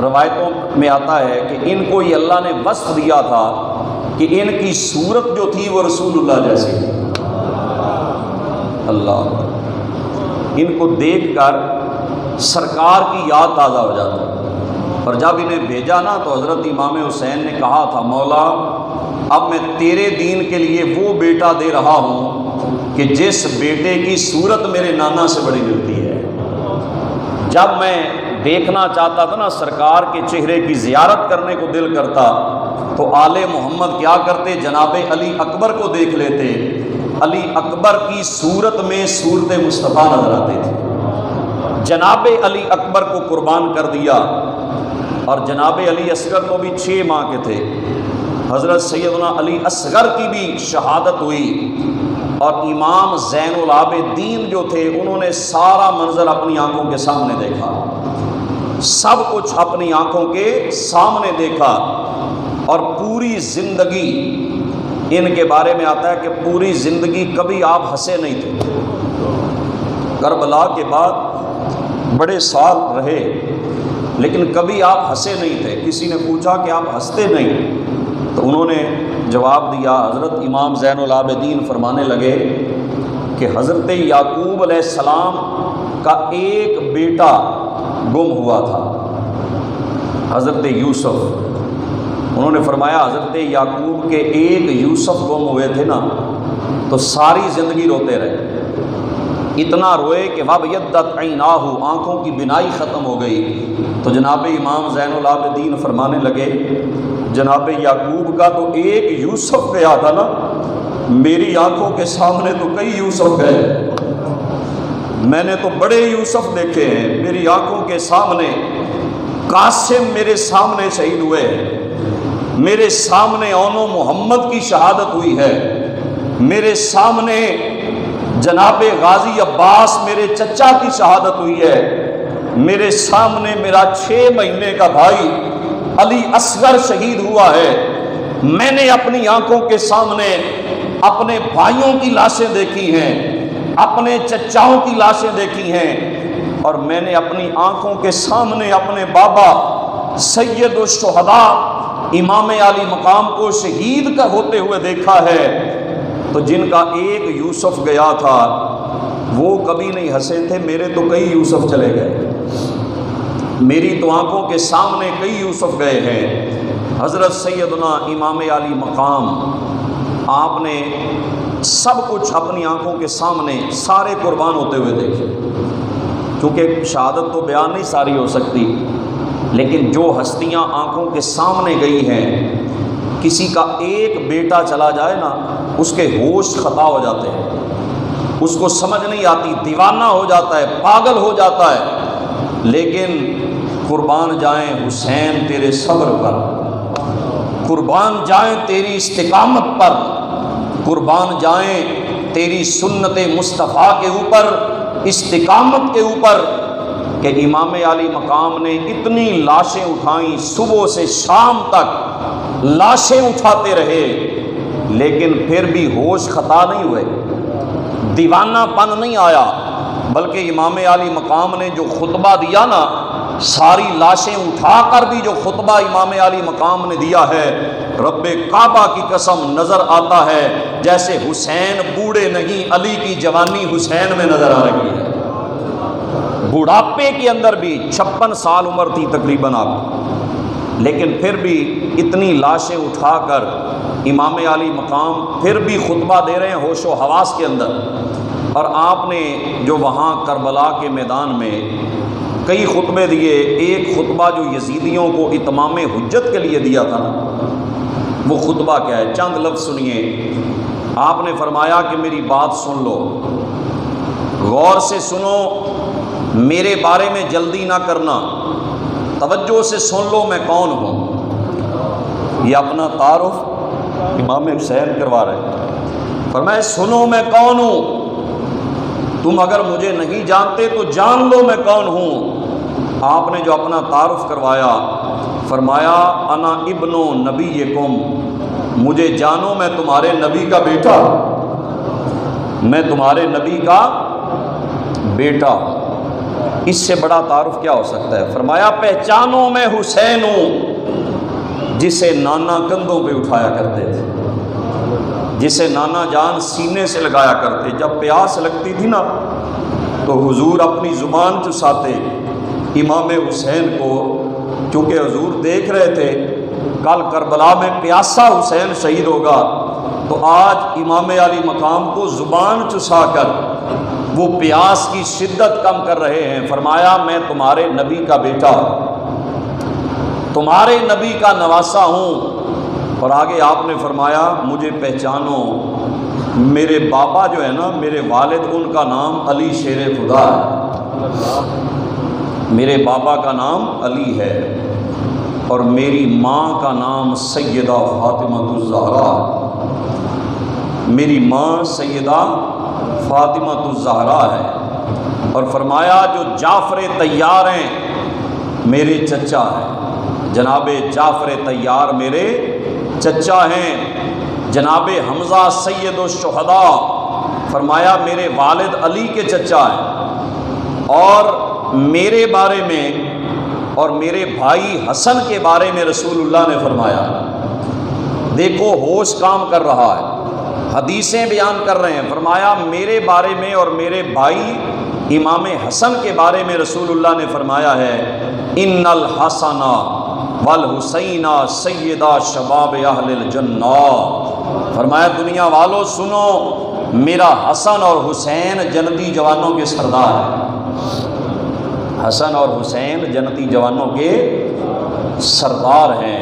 روایتوں میں آتا ہے کہ ان کو یہ اللہ نے وصف دیا تھا کہ ان کی صورت جو تھی وہ رسول اللہ جیسی تھی۔ اللہ، ان کو دیکھ کر سرکار کی یاد تازہ ہو جاتا ہے۔ اور جب انہیں بھیجا نا تو حضرت امام حسین نے کہا تھا، مولا اب میں تیرے دین کے لیے وہ بیٹا دے رہا ہوں کہ جس بیٹے کی صورت میرے نانا سے بڑی ملتی ہے۔ جب میں دیکھنا چاہتا تھا نا سرکار کے چہرے کی زیارت کرنے کو دل کرتا تو آل محمد کیا کرتے، جناب علی اکبر کو دیکھ لیتے، علی اکبر کی صورت میں صورت مصطفیٰ نظر آتے تھے۔ جناب علی اکبر کو قربان کر دیا، اور جناب علی اصغر تو بھی 6 ماہ کے تھے۔ حضرت سیدنا علی اصغر کی بھی شہادت ہوئی، اور امام زین العابدین جو تھے انہوں نے سارا منظر اپنی آنکھوں کے سامنے دیکھا، سب کچھ اپنی آنکھوں کے سامنے دیکھا، اور پوری زندگی ان کے بارے میں آتا ہے کہ پوری زندگی کبھی آپ ہنسے نہیں تھے۔ کربلا کے بعد بڑے سال رہے لیکن کبھی آپ ہنسے نہیں تھے۔ کسی نے پوچھا کہ آپ ہنستے نہیں، تو انہوں نے جواب دیا، حضرت امام زین العابدین فرمانے لگے کہ حضرت یعقوب علیہ السلام کا ایک بیٹا گم ہوا تھا، حضرت یوسف۔ انہوں نے فرمایا حضرت یعقوب کے ایک یوسف گم ہوئے تھے نا تو ساری زندگی روتے رہے، اتنا روئے کہ وَابْيَضَّتْ عَيْنَاهُ، آنکھوں کی بینائی ختم ہو گئی۔ تو جناب امام زین العابدین فرمانے لگے، جناب یعقوب کا تو ایک یوسف گیا تھا نا، میری آنکھوں کے سامنے تو کئی یوسف گئے، میں نے تو بڑے یوسف دیکھے ہیں، میری آنکھوں کے سامنے قاسم میرے سامنے شہید ہوئے ہیں، میرے سامنے اونو محمد کی شہادت ہوئی ہے، میرے سامنے جناب غازی عباس میرے چچا کی شہادت ہوئی ہے، میرے سامنے میرا 6 مہینے کا بھائی علی اصغر شہید ہوا ہے۔ میں نے اپنی آنکھوں کے سامنے اپنے بھائیوں کی لاشیں دیکھی ہیں، اپنے چچاؤں کی لاشیں دیکھی ہیں، اور میں نے اپنی آنکھوں کے سامنے اپنے بابا سید الشہداء امام علی مقام کو شہید کا ہوتے ہوئے دیکھا ہے۔ تو جن کا ایک یوسف گیا تھا وہ کبھی نہیں ہنسے تھے، میرے تو کئی یوسف چلے گئے، میری تو آنکھوں کے سامنے کئی یوسف گئے ہیں۔ حضرت سیدنا امام علی مقام، آپ نے سب کچھ اپنی آنکھوں کے سامنے سارے قربان ہوتے ہوئے دیکھے، کیونکہ شہادت تو بیان نہیں ساری ہو سکتی، لیکن جو ہستیاں آنکھوں کے سامنے گئی ہیں، کسی کا ایک بیٹا چلا جائے نا، اس کے ہوش خطا ہو جاتے ہیں، اس کو سمجھ نہیں آتی، دیوانہ ہو جاتا ہے، پاگل ہو جاتا ہے۔ لیکن قربان جائیں حسین تیرے صبر پر، قربان جائیں تیری استقامت پر، قربان جائیں تیری سنت مصطفیٰ کے اوپر، استقامت کے اوپر، کہ امام علی مقام نے اتنی لاشیں اٹھائیں، صبح سے شام تک لاشیں اٹھاتے رہے، لیکن پھر بھی ہوش خطا نہیں ہوئے، دیوانہ پن نہیں آیا، بلکہ امام علی مقام نے جو خطبہ دیا نا، ساری لاشیں اٹھا کر بھی جو خطبہ امام علی مقام نے دیا ہے، رب کعبہ کی قسم نظر آتا ہے جیسے حسین بوڑھے نہیں، علی کی جوانی حسین میں نظر آ رہی ہے۔ بڑھاپے کے اندر بھی 56 سال عمر تھی تقریباً آپ، لیکن پھر بھی اتنی لاشیں اٹھا کر امام علی مقام پھر بھی خطبہ دے رہے ہیں ہوش و حواس کے اندر۔ اور آپ نے جو وہاں کربلا کے میدان میں کئی خطبے دیے، ایک خطبہ جو یزیدیوں کو اتمام حجت کے لیے دیا تھا، وہ خطبہ کیا ہے؟ چند لفظ سنیے۔ آپ نے فرمایا کہ میری بات سن لو، غور سے سنو، میرے بارے میں جلدی نہ کرنا، توجہ سے سن لو میں کون ہوں۔ یہ اپنا تعارف امام حسین کروا رہے ہیں، فرمایا سنو میں کون ہوں، تم اگر مجھے نہیں جانتے تو جان لو میں کون ہوں۔ آپ نے جو اپنا تعارف کروایا، فرمایا انا ابن نبیکم، مجھے جانو میں تمہارے نبی کا بیٹا، میں تمہارے نبی کا بیٹا ہوں۔ اس سے بڑا تعارف کیا ہو سکتا ہے؟ فرمایا پہچانو میں حسین ہوں، جسے نانا کندھوں پہ اٹھایا کرتے تھے، جسے نانا جان سینے سے لگایا کرتے، جب پیاس لگتی تھی نا تو حضور اپنی زبان چساتے امام حسین کو، کیونکہ حضور دیکھ رہے تھے کل کربلا میں پیاسا حسین شہید ہوگا، تو آج امام علی مقام کو زبان چسا کر وہ پیاس کی شدت کم کر رہے ہیں۔ فرمایا میں تمہارے نبی کا بیٹا، تمہارے نبی کا نواسا ہوں۔ اور آگے آپ نے فرمایا مجھے پہچانو، میرے بابا جو ہے نا، میرے والد، ان کا نام علی شیر خدا ہے، میرے بابا کا نام علی ہے، اور میری ماں کا نام سیدہ فاطمہ الزہرا، میری ماں سیدہ فاطمہ الزہرا ہے۔ اور فرمایا جو جعفر طیار ہیں میرے چچا ہیں، جناب جعفر طیار میرے چچا ہیں، جناب حمزہ سید الشہداء فرمایا میرے والد علی کے چچا ہیں، اور میرے بارے میں اور میرے بھائی حسن کے بارے میں رسول اللہ نے فرمایا۔ دیکھو ہوش کام کر رہا ہے، حدیثیں بیان کر رہے ہیں، فرمایا میرے بارے میں اور میرے بھائی امام حسن کے بارے میں رسول اللہ نے فرمایا ہے ان الحسن والحسین سیدہ شباب اہل الجنہ۔ فرمایا دنیا والو سنو، میرا حسن اور حسین جنتی جوانوں کے سردار ہیں، حسن اور حسین جنتی جوانوں کے سردار ہیں۔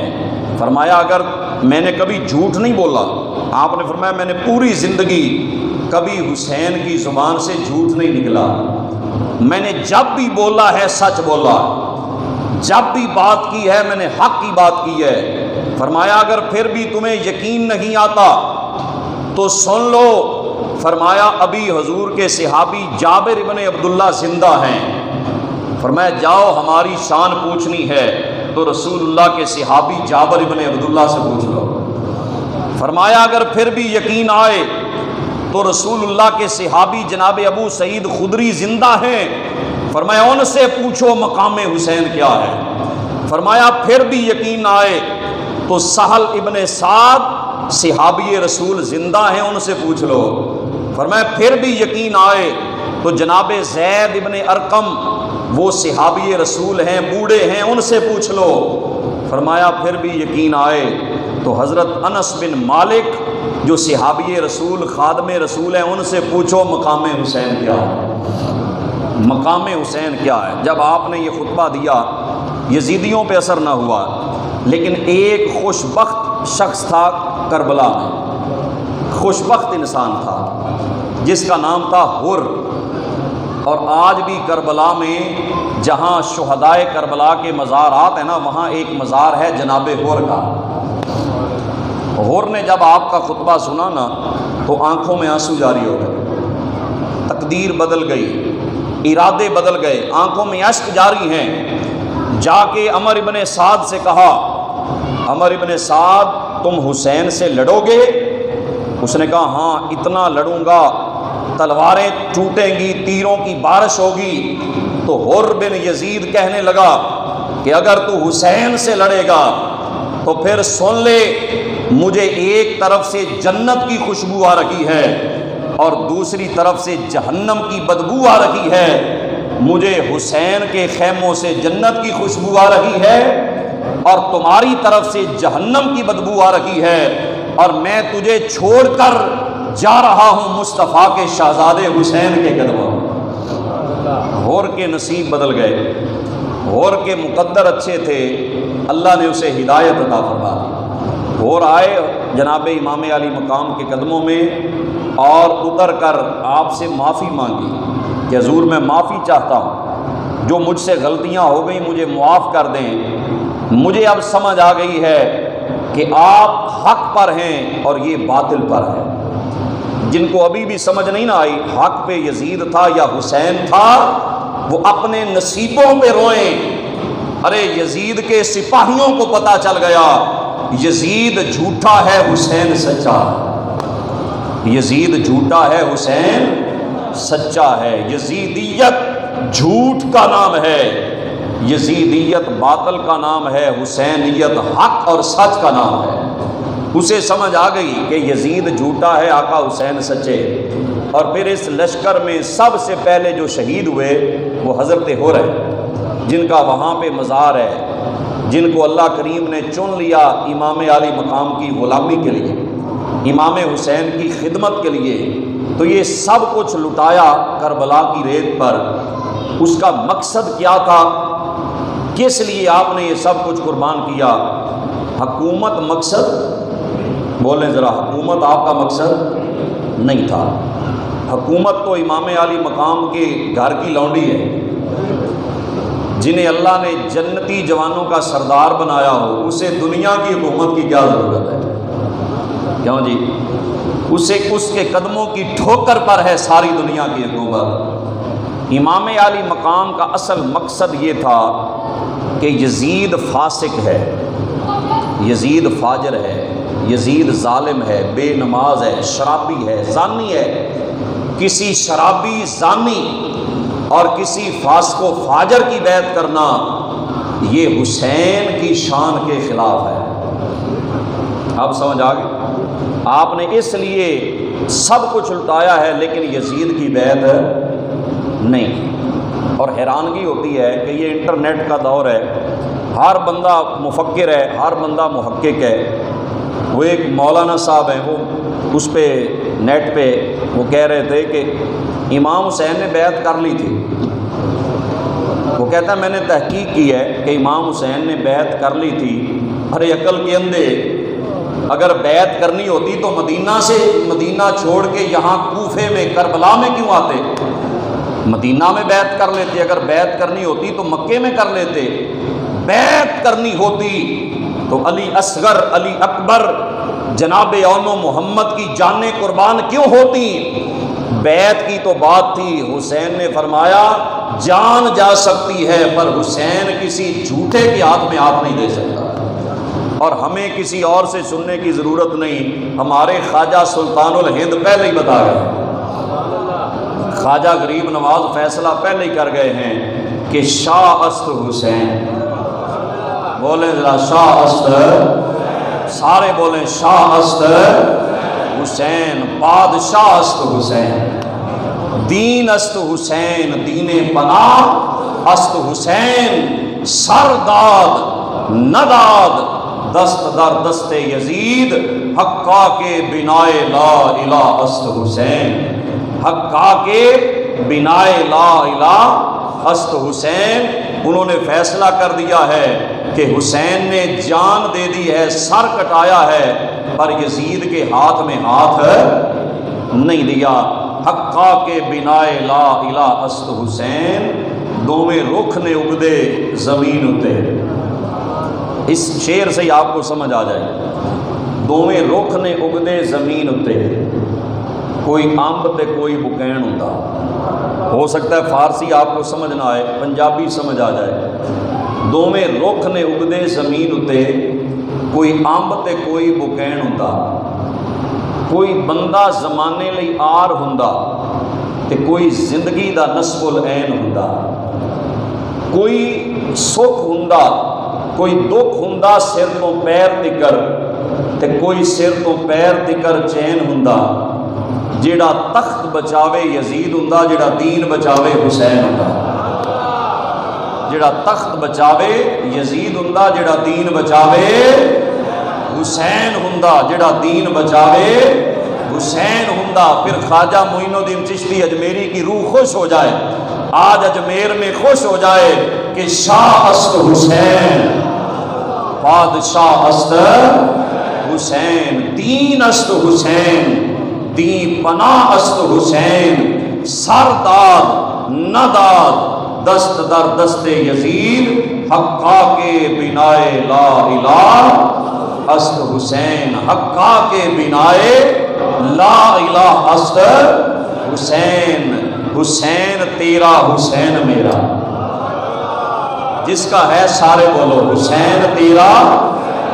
فرمایا اگر میں نے کبھی جھوٹ نہیں بولا، آپ نے فرمایا میں نے پوری زندگی کبھی حسین کی زبان سے جھوٹ نہیں نکلا، میں نے جب بھی بولا ہے سچ بولا، جب بھی بات کی ہے میں نے حق کی بات کی ہے۔ فرمایا اگر پھر بھی تمہیں یقین نہیں آتا تو سن لو، فرمایا ابھی حضور کے صحابی جابر ابن عبداللہ زندہ ہیں، فرمایا جاؤ ہماری شان پوچھنی ہے تو رسول اللہ کے صحابی جابر ابن عبداللہ سے پوچھ لو۔ فرمایا اگر پھر بھی یقین آئے تو رسول اللہ کے صحابی جناب ابو سعید خدری زندہ ہیں، فرمایا ان سے پوچھو مقام حسین کیا ہے۔ فرمایا پھر بھی یقین آئے تو سہل ابن سعد صحابی رسول زندہ ہیں، ان سے پوچھ لو۔ فرمایا پھر بھی یقین آئے تو جناب زید ابن ارقم وہ صحابی رسول ہیں، بوڑھے ہیں، ان سے پوچھ لو۔ فرمایا پھر بھی یقین آئے تو حضرت انس بن مالک جو صحابی رسول خادم رسول ہیں ان سے پوچھو مقام حسین کیا ہے، مقام حسین کیا ہے۔ جب آپ نے یہ خطبہ دیا یزیدیوں پہ اثر نہ ہوا، لیکن ایک خوش بخت شخص تھا کربلا میں، خوش بخت انسان تھا جس کا نام تھا حر۔ اور آج بھی کربلا میں جہاں شہدائے کربلا کے مزارات ہیں نا، وہاں ایک مزار ہے جناب حر کا۔ حر نے جب آپ کا خطبہ سنا نا تو آنکھوں میں آنسو جاری ہو گئے، تقدیر بدل گئی، ارادے بدل گئے، آنکھوں میں اشک جاری ہیں۔ جا کے عمر ابن سعد سے کہا، عمر ابن سعد تم حسین سے لڑو گے؟ اس نے کہا ہاں اتنا لڑوں گا، تلواریں ٹوٹیں گی، تیروں کی بارش ہوگی۔ تو حر بن یزید کہنے لگا کہ اگر تو حسین سے لڑے گا تو پھر سن لے، مجھے ایک طرف سے جنت کی خوشبو آ رہی ہے اور دوسری طرف سے جہنم کی بدبو آ رہی ہے، مجھے حسین کے خیموں سے جنت کی خوشبو آ رہی ہے اور تمہاری طرف سے جہنم کی بدبو آ رہی ہے، اور میں تجھے چھوڑ کر جا رہا ہوں مصطفیٰ کے شہزادے حسین کے قدموں۔ حر کے نصیب بدل گئے، حر کے مقدر اچھے تھے، اللہ نے اسے ہدایت عطا فرما دی۔ حر آئے جناب امام علی مقام کے قدموں میں اور اتر کر آپ سے معافی مانگی کہ حضور میں معافی چاہتا ہوں، جو مجھ سے غلطیاں ہو گئیں مجھے معاف کر دیں، مجھے اب سمجھ آ گئی ہے کہ آپ حق پر ہیں اور یہ باطل پر ہے۔ جن کو ابھی بھی سمجھ نہیں نہ آئی حق پہ یزید تھا یا حسین تھا، وہ اپنے نصیبوں پہ روئیں۔ ارے یزید کے سپاہیوں کو پتہ چل گیا یزید جھوٹا ہے حسین سچا، یزید جھوٹا ہے حسین سچا ہے۔ یزیدیت جھوٹ کا نام ہے، یزیدیت باطل کا نام ہے، حسینیت حق اور سچ کا نام ہے۔ اسے سمجھ آ گئی کہ یزید جھوٹا ہے، آقا حسین سچے۔ اور پھر اس لشکر میں سب سے پہلے جو شہید ہوئے وہ حضرت حر ہے، جن کا وہاں پہ مزار ہے، جن کو اللہ کریم نے چن لیا امام علی مقام کی غلامی کے لیے، امام حسین کی خدمت کے لیے۔ تو یہ سب کچھ لٹایا کربلا کی ریت پر، اس کا مقصد کیا تھا؟ کس لیے آپ نے یہ سب کچھ قربان کیا؟ حکومت مقصد؟ بولیں ذرا، حکومت آپ کا مقصد نہیں تھا۔ حکومت تو امام علی مقام کے گھر کی لونڈی ہے، جنہیں اللہ نے جنتی جوانوں کا سردار بنایا ہو، اسے دنیا کی حکومت کی کیا ضرورت ہے؟ کیوں جی؟ اسے اس کے قدموں کی ٹھوکر پر ہے ساری دنیا کی حکومت۔ امام علی مقام کا اصل مقصد یہ تھا کہ یزید فاسق ہے، یزید فاجر ہے، یزید ظالم ہے، بے نماز ہے، شرابی ہے، زانی ہے۔ کسی شرابی، زانی اور کسی فاسق و فاجر کی بیعت کرنا یہ حسین کی شان کے خلاف ہے۔ اب سمجھ آ گئی؟ آپ نے اس لیے سب کچھ لٹایا ہے لیکن یزید کی بیعت نہیں کی۔ اور حیرانگی ہوتی ہے کہ یہ انٹرنیٹ کا دور ہے، ہر بندہ مفکر ہے، ہر بندہ محقق ہے۔ وہ ایک مولانا صاحب ہیں، وہ اس پہ نیٹ پہ وہ کہہ رہے تھے کہ امام حسین نے بیعت کر لی تھی۔ وہ کہتا ہے میں نے تحقیق کی ہے کہ امام حسین نے بیعت کر لی تھی۔ ارے عقل کے اندھے، اگر بیعت کرنی ہوتی تو مدینہ چھوڑ کے یہاں کوفے میں کربلا میں کیوں آتے؟ مدینہ میں بیعت کر لیتے۔ اگر بیعت کرنی ہوتی تو مکے میں کر لیتے۔ بیعت کرنی ہوتی تو علی اصغر، علی اکبر، جناب اون و محمد کی جانیں قربان کیوں ہوتی؟ بیعت کی تو بات تھی۔ حسین نے فرمایا جان جا سکتی ہے پر حسین کسی جھوٹے کے ہاتھ میں ہاتھ نہیں دے سکتا، اور ہمیں کسی اور سے سننے کی ضرورت نہیں۔ ہمارے خواجہ سلطان الہند پہلے ہی بتا گئے، خواجہ غریب نواز فیصلہ پہلے ہی کر گئے ہیں کہ شاہ است حسین۔ بولیں ذرا شاہ است، سارے بولیں شاہ است حسین، بادشاہ است حسین، دین است حسین، دین پناہ است حسین، سرداد نداد دست در دست یزید، حقا کے بنائے لا الہ است حسین، حقا کے بنائے لا الہ است حسین۔ انہوں نے فیصلہ کر دیا ہے کہ حسین نے جان دے دی ہے، سر کٹایا ہے، پر یزید کے ہاتھ میں ہاتھ نہیں دیا۔ حقا کے بنائے لا الہ است حسین، دوویں رخ نے اگدے زمین اتے۔ اس شعر سے ہی آپ کو سمجھ آ جائے، دوویں رخ نے اگدے زمین اتے، کوئی امب تے کوئی بکین ہوتا۔ ہو سکتا ہے فارسی آپ کو سمجھ نہ آئے، پنجابی سمجھ آ جائے۔ دوویں رخ نے اگدے زمین اتے، کوئی امب تے کوئی بکین ہوتا۔ کوئی بندہ زمانے لئی آر ہوندا تے کوئی زندگی دا نصف العین ہوندا۔ کوئی سکھ ہوندا، کوئی دکھ ہوندا سر تو پیر تکر، تے کوئی سر تو پیر تکر چین ہوندا۔ جیڑا تخت بچاوے یزید ہوندا، جیڑا دین بچاوے حسین ہوندا۔ جیڑا تخت بچاوے یزید ہوندا، جیڑا دین بچاوے حسین ہوندا، جیڑا دین بچاوے حسین ہوندا۔ پھر خواجہ معین الدین چشتی اجمیری کی روح خوش ہو جائے، آج اجمیر میں خوش ہو جائے کہ شاہ است حسین، بادشاہ است حسین، دین است حسین، دین پناہ است حسین، سرداد نداد دست در دست یزید، حقا کے بنائے لا الہ است حسین، حقا کے بنائے لا الہ است حسین۔ حسین تیرا حسین میرا، جس کا ہے سارے بولو، حسین تیرا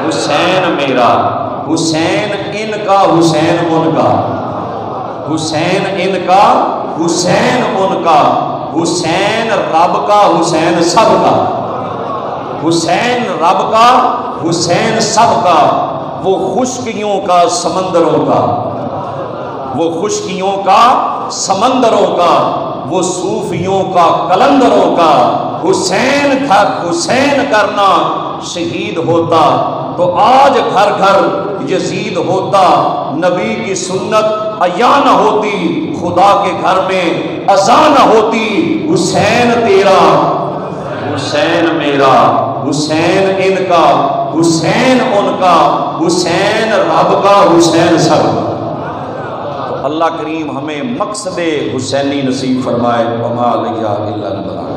حسین میرا، حسین ان کا حسین ان کا، حسین ان کا حسین ان کا، حسین رب کا حسین سب کا، حسین رب کا حسین سب کا، وہ خشکیوں کا سمندروں کا، وہ خشکیوں کا سمندروں کا، وہ صوفیوں کا کلندروں کا۔ حسین گھر حسین کرنا شہید ہوتا تو آج گھر گھر یزید ہوتا، نبی کی سنت عیا نہ ہوتی، خدا کے گھر میں اذان نہ ہوتی۔ حسین تیرا حسین میرا، حسین ان کا حسین ان کا، حسین رب کا حسین سب کا۔ تو اللہ کریم ہمیں مقصد حسینی نصیب فرمائے۔ وما علیہ الا البلاغ۔